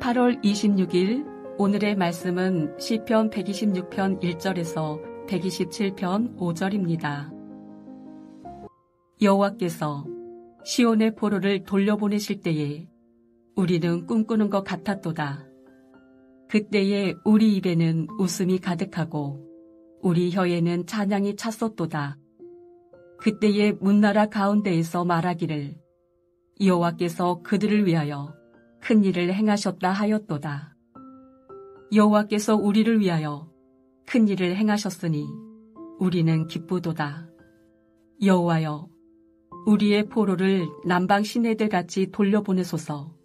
8월 26일 오늘의 말씀은 시편 126편 1절에서 127편 5절입니다. 여호와께서 시온의 포로를 돌려보내실 때에 우리는 꿈꾸는 것 같았도다. 그때에 우리 입에는 웃음이 가득하고 우리 혀에는 찬양이 찼었도다. 그때에 문나라 가운데에서 말하기를 여호와께서 그들을 위하여 큰 일을 행하셨다 하였도다. 여호와께서 우리를 위하여 큰 일을 행하셨으니 우리는 기쁘도다. 여호와여, 우리의 포로를 남방 시내들 같이 돌려보내소서.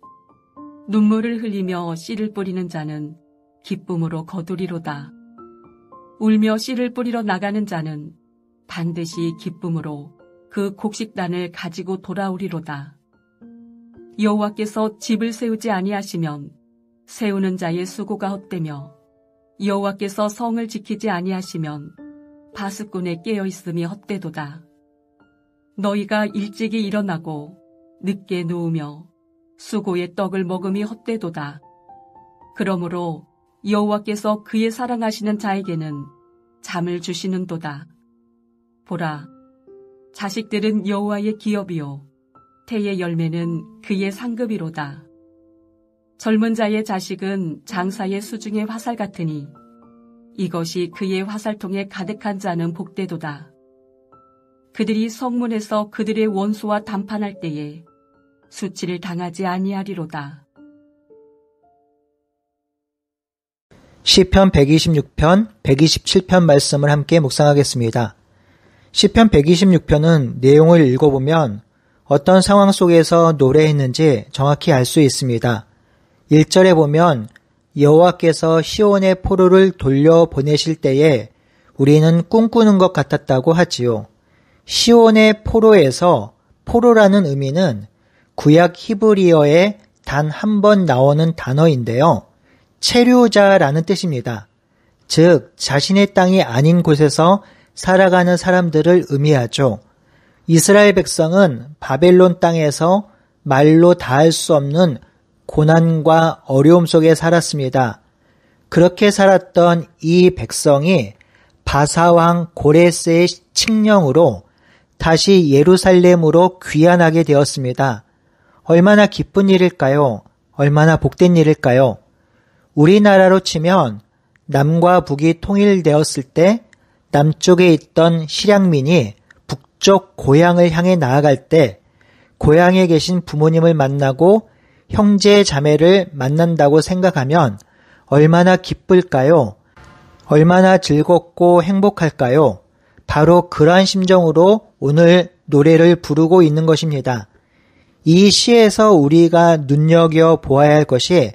눈물을 흘리며 씨를 뿌리는 자는 기쁨으로 거두리로다. 울며 씨를 뿌리러 나가는 자는 반드시 기쁨으로 그 곡식단을 가지고 돌아오리로다. 여호와께서 집을 세우지 아니하시면 세우는 자의 수고가 헛되며 여호와께서 성을 지키지 아니하시면 바스꾼의 깨어있음이 헛되도다. 너희가 일찍이 일어나고 늦게 누우며 수고의 떡을 먹음이 헛되도다. 그러므로 여호와께서 그의 사랑하시는 자에게는 잠을 주시는도다. 보라, 자식들은 여호와의 기업이요 태의 열매는 그의 상급이로다. 젊은 자의 자식은 장사의 수중의 화살 같으니 이것이 그의 화살통에 가득한 자는 복되도다. 그들이 성문에서 그들의 원수와 담판할 때에 수치를 당하지 아니하리로다. 시편 126편, 127편 말씀을 함께 묵상하겠습니다. 시편 126편은 내용을 읽어보면 어떤 상황 속에서 노래했는지 정확히 알 수 있습니다. 1절에 보면 여호와께서 시온의 포로를 돌려보내실 때에 우리는 꿈꾸는 것 같았다고 하지요. 시온의 포로에서 포로라는 의미는 구약 히브리어에 단 한 번 나오는 단어인데요. 체류자라는 뜻입니다. 즉 자신의 땅이 아닌 곳에서 살아가는 사람들을 의미하죠. 이스라엘 백성은 바벨론 땅에서 말로 다할 수 없는 고난과 어려움 속에 살았습니다. 그렇게 살았던 이 백성이 바사왕 고레스의 칙령으로 다시 예루살렘으로 귀환하게 되었습니다. 얼마나 기쁜 일일까요? 얼마나 복된 일일까요? 우리나라로 치면 남과 북이 통일되었을 때 남쪽에 있던 실향민이 북쪽 고향을 향해 나아갈 때 고향에 계신 부모님을 만나고 형제 자매를 만난다고 생각하면 얼마나 기쁠까요? 얼마나 즐겁고 행복할까요? 바로 그러한 심정으로 오늘 노래를 부르고 있는 것입니다. 이 시에서 우리가 눈여겨보아야 할 것이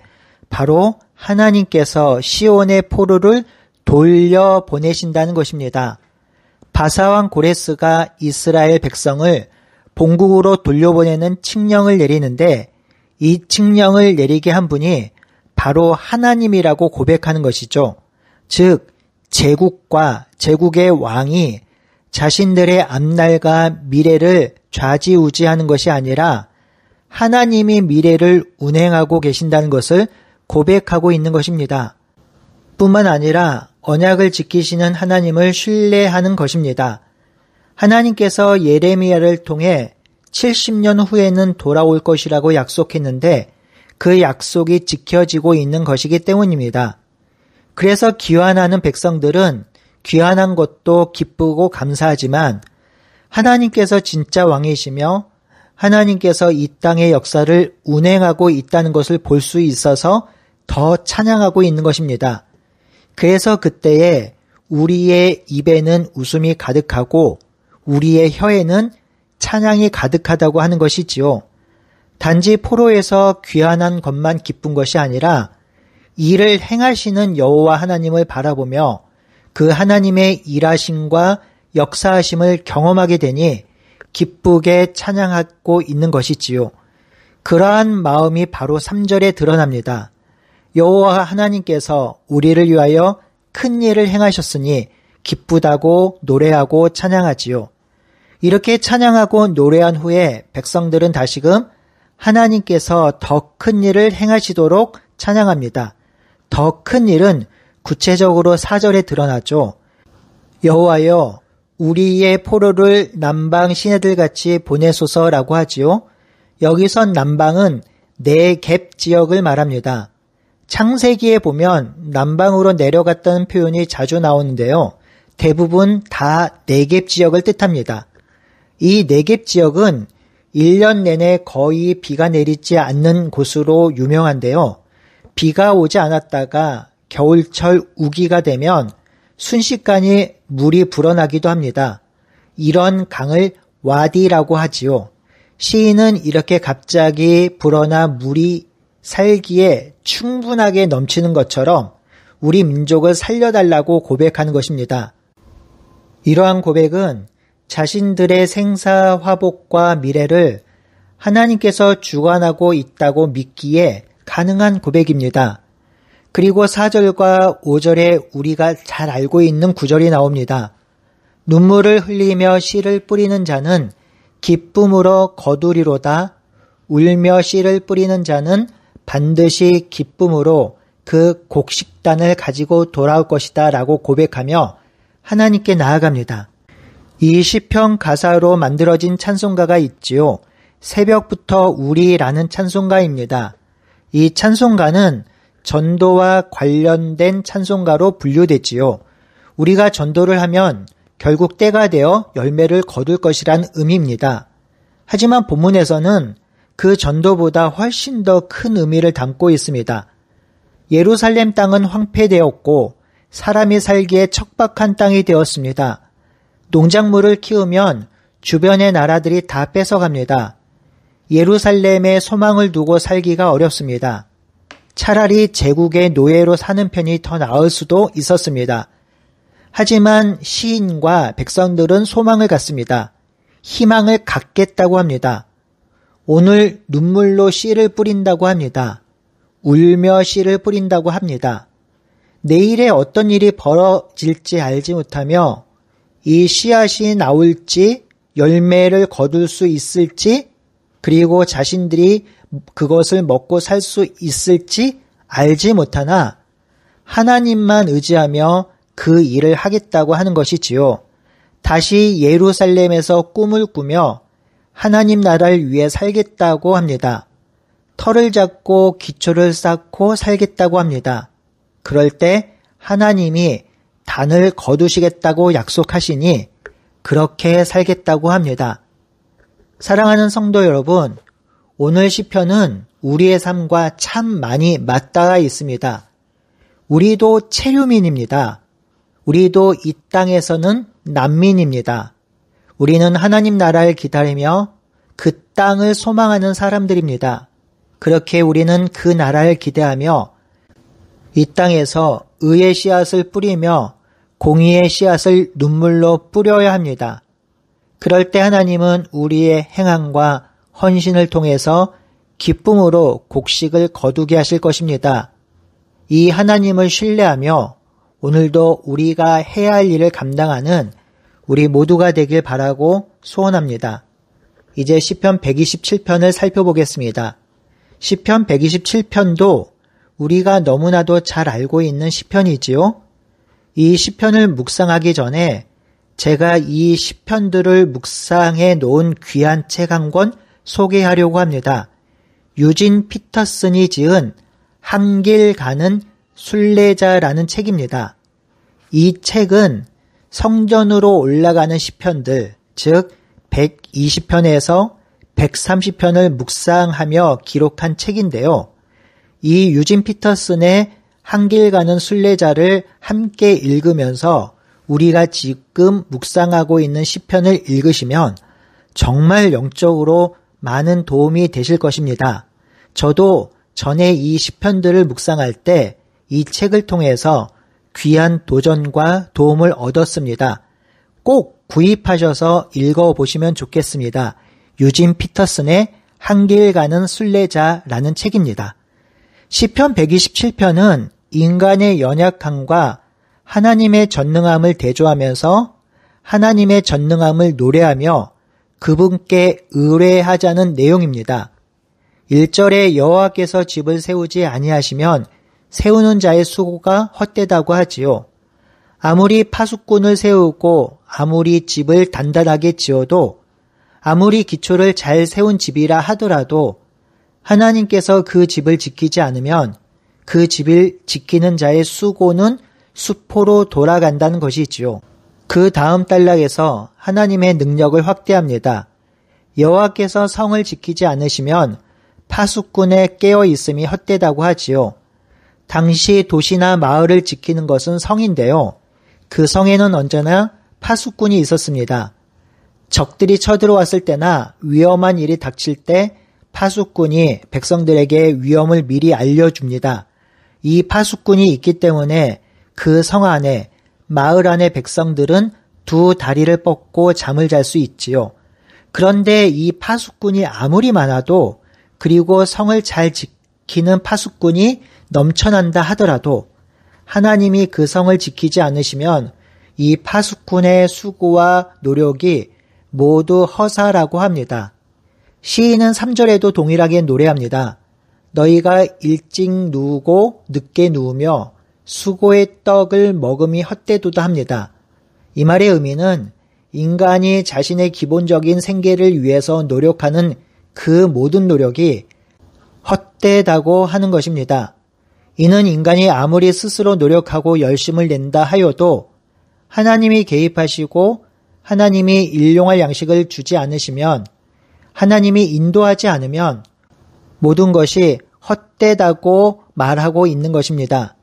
바로 하나님께서 시온의 포로를 돌려보내신다는 것입니다. 바사왕 고레스가 이스라엘 백성을 본국으로 돌려보내는 칙령을 내리는데 이 칙령을 내리게 한 분이 바로 하나님이라고 고백하는 것이죠. 즉 제국과 제국의 왕이 자신들의 앞날과 미래를 좌지우지하는 것이 아니라 하나님이 미래를 운행하고 계신다는 것을 고백하고 있는 것입니다. 뿐만 아니라 언약을 지키시는 하나님을 신뢰하는 것입니다. 하나님께서 예레미야를 통해 70년 후에는 돌아올 것이라고 약속했는데 그 약속이 지켜지고 있는 것이기 때문입니다. 그래서 귀환하는 백성들은 귀환한 것도 기쁘고 감사하지만 하나님께서 진짜 왕이시며 하나님께서 이 땅의 역사를 운행하고 있다는 것을 볼 수 있어서 더 찬양하고 있는 것입니다. 그래서 그때에 우리의 입에는 웃음이 가득하고 우리의 혀에는 찬양이 가득하다고 하는 것이지요. 단지 포로에서 귀환한 것만 기쁜 것이 아니라 이를 행하시는 여호와 하나님을 바라보며 그 하나님의 일하심과 역사하심을 경험하게 되니 기쁘게 찬양하고 있는 것이지요. 그러한 마음이 바로 3절에 드러납니다. 여호와 하나님께서 우리를 위하여 큰 일을 행하셨으니 기쁘다고 노래하고 찬양하지요. 이렇게 찬양하고 노래한 후에 백성들은 다시금 하나님께서 더 큰 일을 행하시도록 찬양합니다. 더 큰 일은 구체적으로 4절에 드러나죠. 여호와여 우리의 포로를 남방 시내들같이 보내소서라고 하지요. 여기선 남방은 네겝 지역을 말합니다. 창세기에 보면 남방으로 내려갔다는 표현이 자주 나오는데요. 대부분 다 네겝 지역을 뜻합니다. 이 네겝 지역은 1년 내내 거의 비가 내리지 않는 곳으로 유명한데요. 비가 오지 않았다가 겨울철 우기가 되면 순식간에 물이 불어나기도 합니다. 이런 강을 와디라고 하지요. 시인은 이렇게 갑자기 불어나 물이 살기에 충분하게 넘치는 것처럼 우리 민족을 살려달라고 고백하는 것입니다. 이러한 고백은 자신들의 생사화복과 미래를 하나님께서 주관하고 있다고 믿기에 가능한 고백입니다. 그리고 4절과 5절에 우리가 잘 알고 있는 구절이 나옵니다. 눈물을 흘리며 씨를 뿌리는 자는 기쁨으로 거두리로다. 울며 씨를 뿌리는 자는 반드시 기쁨으로 그 곡식단을 가지고 돌아올 것이다 라고 고백하며 하나님께 나아갑니다. 이 시편 가사로 만들어진 찬송가가 있지요. 새벽부터 우리라는 찬송가입니다. 이 찬송가는 전도와 관련된 찬송가로 분류됐지요. 우리가 전도를 하면 결국 때가 되어 열매를 거둘 것이란 의미입니다. 하지만 본문에서는 그 전도보다 훨씬 더 큰 의미를 담고 있습니다. 예루살렘 땅은 황폐되었고 사람이 살기에 척박한 땅이 되었습니다. 농작물을 키우면 주변의 나라들이 다 뺏어갑니다. 예루살렘에 소망을 두고 살기가 어렵습니다. 차라리 제국의 노예로 사는 편이 더 나을 수도 있었습니다. 하지만 시인과 백성들은 소망을 갖습니다. 희망을 갖겠다고 합니다. 오늘 눈물로 씨를 뿌린다고 합니다. 울며 씨를 뿌린다고 합니다. 내일에 어떤 일이 벌어질지 알지 못하며 이 씨앗이 나올지 열매를 거둘 수 있을지 그리고 자신들이 그것을 먹고 살 수 있을지 알지 못하나 하나님만 의지하며 그 일을 하겠다고 하는 것이지요. 다시 예루살렘에서 꿈을 꾸며 하나님 나라를 위해 살겠다고 합니다. 터를 잡고 기초를 쌓고 살겠다고 합니다. 그럴 때 하나님이 단을 거두시겠다고 약속하시니 그렇게 살겠다고 합니다. 사랑하는 성도 여러분, 오늘 시편은 우리의 삶과 참 많이 맞닿아 있습니다. 우리도 체류민입니다. 우리도 이 땅에서는 난민입니다. 우리는 하나님 나라를 기다리며 그 땅을 소망하는 사람들입니다. 그렇게 우리는 그 나라를 기대하며 이 땅에서 의의 씨앗을 뿌리며 공의의 씨앗을 눈물로 뿌려야 합니다. 그럴 때 하나님은 우리의 행함과 헌신을 통해서 기쁨으로 곡식을 거두게 하실 것입니다. 이 하나님을 신뢰하며 오늘도 우리가 해야 할 일을 감당하는 우리 모두가 되길 바라고 소원합니다. 이제 시편 127편을 살펴보겠습니다. 시편 127편도 우리가 너무나도 잘 알고 있는 시편이지요. 이 시편을 묵상하기 전에 제가 이 시편들을 묵상해 놓은 귀한 책 한 권 소개하려고 합니다. 유진 피터슨이 지은 한 길 가는 순례자라는 책입니다. 이 책은 성전으로 올라가는 시편들, 즉 120편에서 130편을 묵상하며 기록한 책인데요. 이 유진 피터슨의 한 길 가는 순례자를 함께 읽으면서 우리가 지금 묵상하고 있는 시편을 읽으시면 정말 영적으로 많은 도움이 되실 것입니다. 저도 전에 이 시편들을 묵상할 때 이 책을 통해서 귀한 도전과 도움을 얻었습니다. 꼭 구입하셔서 읽어보시면 좋겠습니다. 유진 피터슨의 한 길 가는 순례자라는 책입니다. 시편 127편은 인간의 연약함과 하나님의 전능함을 대조하면서 하나님의 전능함을 노래하며 그분께 의뢰하자는 내용입니다. 1절에 여호와께서 집을 세우지 아니하시면 세우는 자의 수고가 헛되다고 하지요. 아무리 파수꾼을 세우고 아무리 집을 단단하게 지어도 아무리 기초를 잘 세운 집이라 하더라도 하나님께서 그 집을 지키지 않으면 그 집을 지키는 자의 수고는 수포로 돌아간다는 것이지요. 그 다음 단락에서 하나님의 능력을 확대합니다. 여호와께서 성을 지키지 않으시면 파수꾼의 깨어 있음이 헛되다고 하지요. 당시 도시나 마을을 지키는 것은 성인데요. 그 성에는 언제나 파수꾼이 있었습니다. 적들이 쳐들어왔을 때나 위험한 일이 닥칠 때 파수꾼이 백성들에게 위험을 미리 알려줍니다. 이 파수꾼이 있기 때문에 그 성 안에, 마을 안의 백성들은 두 다리를 뻗고 잠을 잘 수 있지요. 그런데 이 파수꾼이 아무리 많아도 그리고 성을 잘 지키는 파수꾼이 넘쳐난다 하더라도 하나님이 그 성을 지키지 않으시면 이 파수꾼의 수고와 노력이 모두 허사라고 합니다. 시인은 3절에도 동일하게 노래합니다. 너희가 일찍 누우고 늦게 누우며 수고의 떡을 먹음이 헛되도다 합니다. 이 말의 의미는 인간이 자신의 기본적인 생계를 위해서 노력하는 그 모든 노력이 헛되다고 하는 것입니다. 이는 인간이 아무리 스스로 노력하고 열심을 낸다 하여도 하나님이 개입하시고 하나님이 일용할 양식을 주지 않으시면, 하나님이 인도하지 않으면 모든 것이 헛되다고 말하고 있는 것입니다.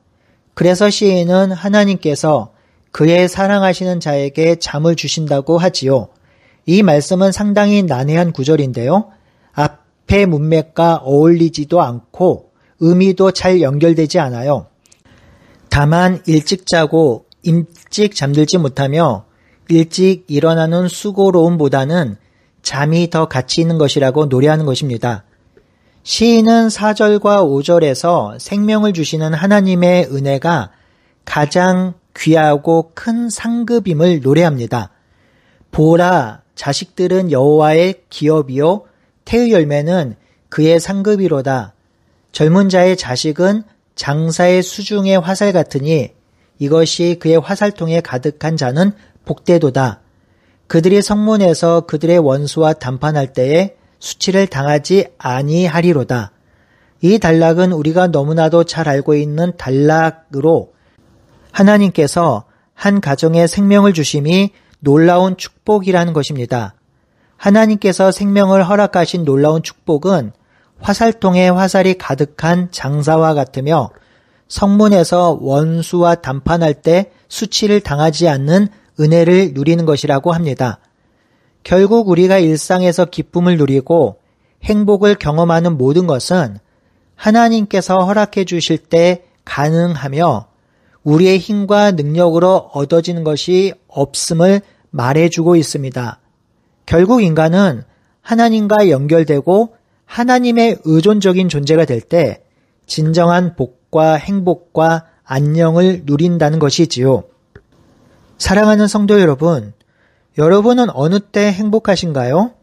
그래서 시인은 하나님께서 그의 사랑하시는 자에게 잠을 주신다고 하지요. 이 말씀은 상당히 난해한 구절인데요. 앞의 문맥과 어울리지도 않고 의미도 잘 연결되지 않아요. 다만 일찍 자고 일찍 잠들지 못하며 일찍 일어나는 수고로움보다는 잠이 더 가치 있는 것이라고 노래하는 것입니다. 시인은 4절과 5절에서 생명을 주시는 하나님의 은혜가 가장 귀하고 큰 상급임을 노래합니다. 보라, 자식들은 여호와의 기업이요 태의 열매는 그의 상급이로다. 젊은 자의 자식은 장사의 수중의 화살 같으니 이것이 그의 화살통에 가득한 자는 복되도다. 그들이 성문에서 그들의 원수와 담판할 때에 수치를 당하지 아니하리로다. 이 단락은 우리가 너무나도 잘 알고 있는 단락으로 하나님께서 한 가정에 생명을 주심이 놀라운 축복이라는 것입니다. 하나님께서 생명을 허락하신 놀라운 축복은 화살통에 화살이 가득한 장사와 같으며 성문에서 원수와 담판할 때 수치를 당하지 않는 은혜를 누리는 것이라고 합니다. 결국 우리가 일상에서 기쁨을 누리고 행복을 경험하는 모든 것은 하나님께서 허락해 주실 때 가능하며 우리의 힘과 능력으로 얻어지는 것이 없음을 말해주고 있습니다. 결국 인간은 하나님과 연결되고 하나님의 의존적인 존재가 될 때 진정한 복과 행복과 안녕을 누린다는 것이지요. 사랑하는 성도 여러분, 여러분은 어느 때 행복하신가요?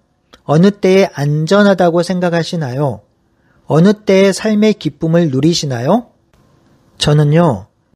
어느 때에 안전하다고 생각하시나요? 어느 때에 삶의 기쁨을 누리시나요? 저는요,